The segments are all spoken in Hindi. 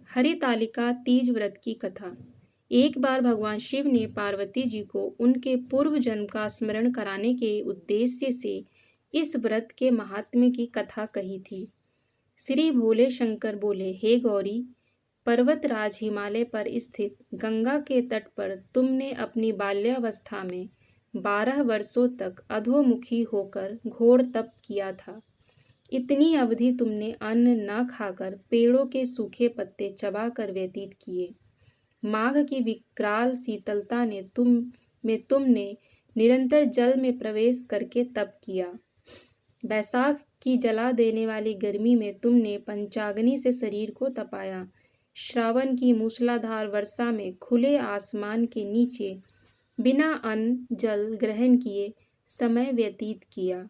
हरितालिका तीज व्रत की कथा। एक बार भगवान शिव ने पार्वती जी को उनके पूर्व जन्म का स्मरण कराने के उद्देश्य से इस व्रत के महात्म्य की कथा कही थी। श्री भोले शंकर बोले, हे गौरी, पर्वतराज हिमालय पर स्थित गंगा के तट पर तुमने अपनी बाल्यावस्था में 12 वर्षों तक अधोमुखी होकर घोर तप किया था। इतनी अवधि तुमने अन्न न खाकर पेड़ों के सूखे पत्ते चबाकर व्यतीत किए। माघ की विकराल शीतलता ने तुमने निरंतर जल में प्रवेश करके तप किया। बैसाख की जला देने वाली गर्मी में तुमने पंचाग्नि से शरीर को तपाया। श्रावण की मूसलाधार वर्षा में खुले आसमान के नीचे बिना अन्न जल ग्रहण किए समय व्यतीत किया।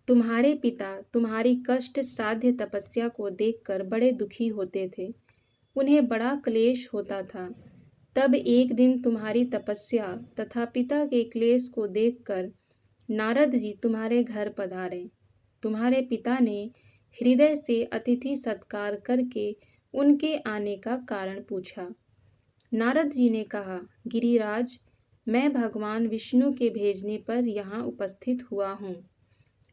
तुम्हारे पिता तुम्हारी कष्ट साध्य तपस्या को देखकर बड़े दुखी होते थे। उन्हें बड़ा क्लेश होता था। तब एक दिन तुम्हारी तपस्या तथा पिता के क्लेश को देखकर नारद जी तुम्हारे घर पधारे। तुम्हारे पिता ने हृदय से अतिथि सत्कार करके उनके आने का कारण पूछा। नारद जी ने कहा, गिरिराज, मैं भगवान विष्णु के भेजने पर यहाँ उपस्थित हुआ हूँ।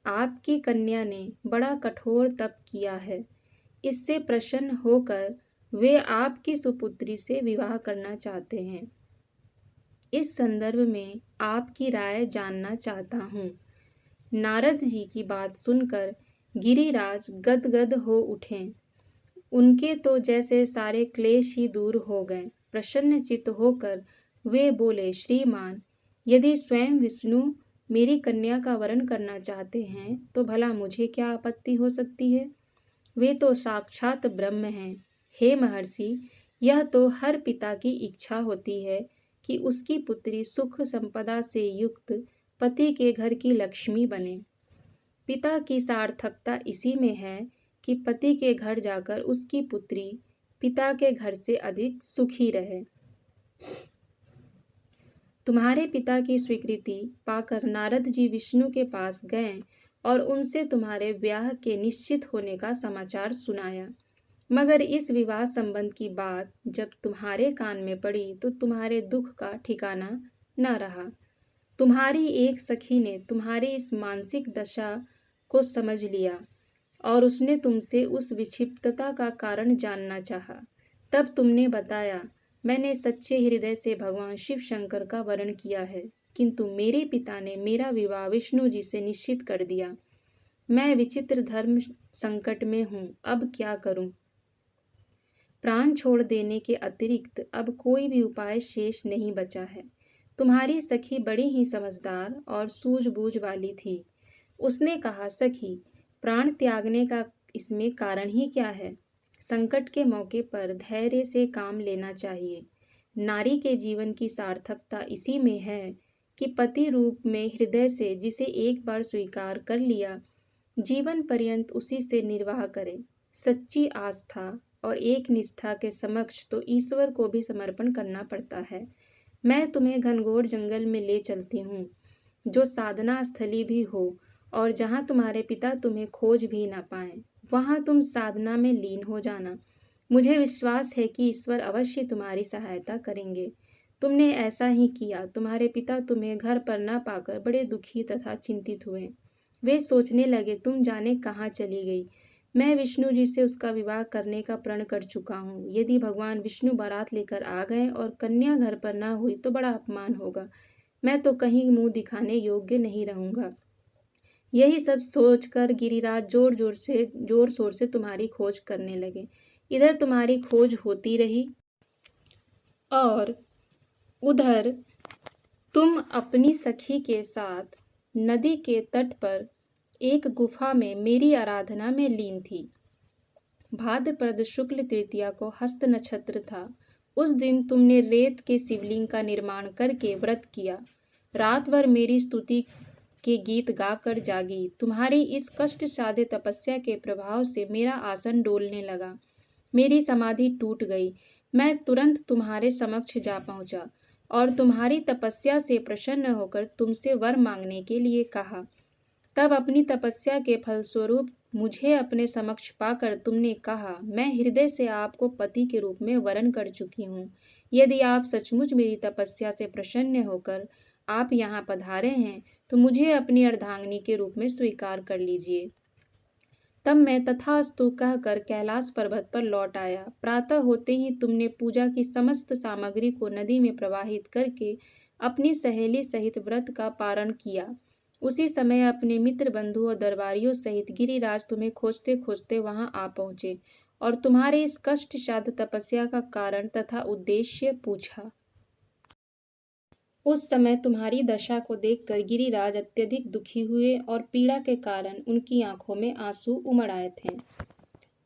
आपकी कन्या ने बड़ा कठोर तप किया है। इससे प्रसन्न होकर वे आपकी सुपुत्री से विवाह करना चाहते हैं। इस संदर्भ में आपकी राय जानना चाहता हूँ। नारद जी की बात सुनकर गिरिराज गदगद हो उठे। उनके तो जैसे सारे क्लेश ही दूर हो गए। प्रसन्नचित्त होकर वे बोले, श्रीमान, यदि स्वयं विष्णु मेरी कन्या का वरण करना चाहते हैं तो भला मुझे क्या आपत्ति हो सकती है। वे तो साक्षात ब्रह्म हैं। हे महर्षि, यह तो हर पिता की इच्छा होती है कि उसकी पुत्री सुख संपदा से युक्त पति के घर की लक्ष्मी बने। पिता की सार्थकता इसी में है कि पति के घर जाकर उसकी पुत्री पिता के घर से अधिक सुखी रहे। तुम्हारे पिता की स्वीकृति पाकर नारद जी विष्णु के पास गए और उनसे तुम्हारे ब्याह के निश्चित होने का समाचार सुनाया। मगर इस विवाह संबंध की बात जब तुम्हारे कान में पड़ी तो तुम्हारे दुख का ठिकाना न रहा। तुम्हारी एक सखी ने तुम्हारी इस मानसिक दशा को समझ लिया और उसने तुमसे उस विक्षिप्तता का कारण जानना चाहा। तब तुमने बताया, मैंने सच्चे हृदय से भगवान शिव शंकर का वरण किया है, किंतु मेरे पिता ने मेरा विवाह विष्णु जी से निश्चित कर दिया। मैं विचित्र धर्म संकट में हूँ, अब क्या करूँ। प्राण छोड़ देने के अतिरिक्त अब कोई भी उपाय शेष नहीं बचा है। तुम्हारी सखी बड़ी ही समझदार और सूझबूझ वाली थी। उसने कहा, सखी, प्राण त्यागने का इसमें कारण ही क्या है। संकट के मौके पर धैर्य से काम लेना चाहिए। नारी के जीवन की सार्थकता इसी में है कि पति रूप में हृदय से जिसे एक बार स्वीकार कर लिया, जीवन पर्यंत उसी से निर्वाह करे। सच्ची आस्था और एक निष्ठा के समक्ष तो ईश्वर को भी समर्पण करना पड़ता है। मैं तुम्हें घनघोर जंगल में ले चलती हूँ, जो साधना स्थली भी हो, और जहाँ तुम्हारे पिता तुम्हें खोज भी ना पाए, वहाँ तुम साधना में लीन हो जाना। मुझे विश्वास है कि ईश्वर अवश्य तुम्हारी सहायता करेंगे। तुमने ऐसा ही किया। तुम्हारे पिता तुम्हें घर पर न पाकर बड़े दुखी तथा चिंतित हुए। वे सोचने लगे, तुम जाने कहाँ चली गई। मैं विष्णु जी से उसका विवाह करने का प्रण कर चुका हूँ। यदि भगवान विष्णु बारात लेकर आ गए और कन्या घर पर न हुई तो बड़ा अपमान होगा। मैं तो कहीं मुंह दिखाने योग्य नहीं रहूंगा। यही सब सोचकर गिरिराज जोर शोर से तुम्हारी खोज करने लगे। इधर तुम्हारी खोज होती रही और उधर तुम अपनी सखी के साथ नदी के तट पर एक गुफा में मेरी आराधना में लीन थी। भाद्रपद शुक्ल तृतीया को हस्त नक्षत्र था। उस दिन तुमने रेत के शिवलिंग का निर्माण करके व्रत किया। रात भर मेरी स्तुति के गीत गाकर जागी। तुम्हारी इस कष्ट साध्य तपस्या के प्रभाव से मेरा आसन डोलने लगा। मेरी समाधि टूट गई। मैं तुरंत तुम्हारे समक्ष जा पहुंचा और तुम्हारी तपस्या से प्रसन्न होकर तुमसे वर मांगने के लिए कहा। तब अपनी तपस्या के फलस्वरूप मुझे अपने समक्ष पाकर तुमने कहा, मैं हृदय से आपको पति के रूप में वरण कर चुकी हूँ। यदि आप सचमुच मेरी तपस्या से प्रसन्न होकर आप यहाँ पधारे हैं, तो मुझे अपनी अर्धांगिनी के रूप में स्वीकार कर लीजिए। तब मैं तथास्तु कहकर कैलाश पर्वत पर लौट आया। प्रातः होते ही तुमने पूजा की समस्त सामग्री को नदी में प्रवाहित करके अपनी सहेली सहित व्रत का पारण किया। उसी समय अपने मित्र बंधु और दरबारियों सहित गिरिराज तुम्हें खोजते खोजते वहां आ पहुंचे और तुम्हारे इस कष्टसाध्य तपस्या का कारण तथा उद्देश्य पूछा। उस समय तुम्हारी दशा को देखकर गिरिराज अत्यधिक दुखी हुए और पीड़ा के कारण उनकी आंखों में आंसू उमड़ आए थे।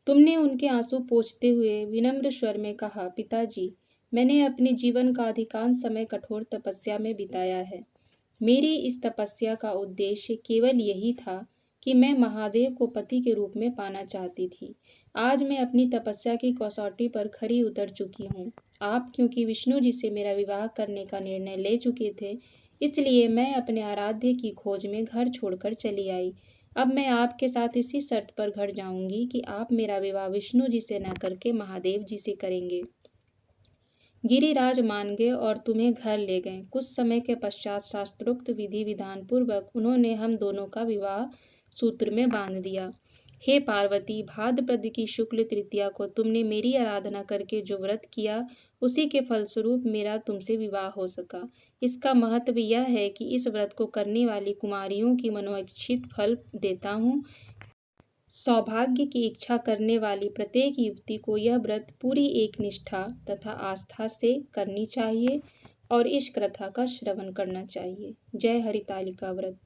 तुमने उनके आंसू पोंछते हुए विनम्र स्वर में कहा, पिताजी, मैंने अपने जीवन का अधिकांश समय कठोर तपस्या में बिताया है। मेरी इस तपस्या का उद्देश्य केवल यही था कि मैं महादेव को पति के रूप में पाना चाहती थी। आज मैं अपनी तपस्या की कसौटी पर खरी उतर चुकी हूँ। आप क्योंकि विष्णु जी से मेरा विवाह करने का निर्णय ले चुके थे, इसलिए मैं अपने आराध्य की खोज में घर छोड़कर चली आई। अब मैं आपके साथ इसी शर्त पर घर जाऊंगी कि आप मेरा विवाह विष्णु जी से न करके महादेव जी से करेंगे। गिरिराज मान गए और तुम्हें घर ले गए। कुछ समय के पश्चात शास्त्रोक्त विधि विधान पूर्वक उन्होंने हम दोनों का विवाह सूत्र में बांध दिया। हे पार्वती, भाद्रपद की शुक्ल तृतीया को तुमने मेरी आराधना करके जो व्रत किया, उसी के फलस्वरूप मेरा तुमसे विवाह हो सका। इसका महत्व यह है कि इस व्रत को करने वाली कुमारियों की मनोइच्छित फल देता हूँ। सौभाग्य की इच्छा करने वाली प्रत्येक युवती को यह व्रत पूरी एक निष्ठा तथा आस्था से करनी चाहिए और इस कथा का श्रवण करना चाहिए। जय हरितालिका व्रत।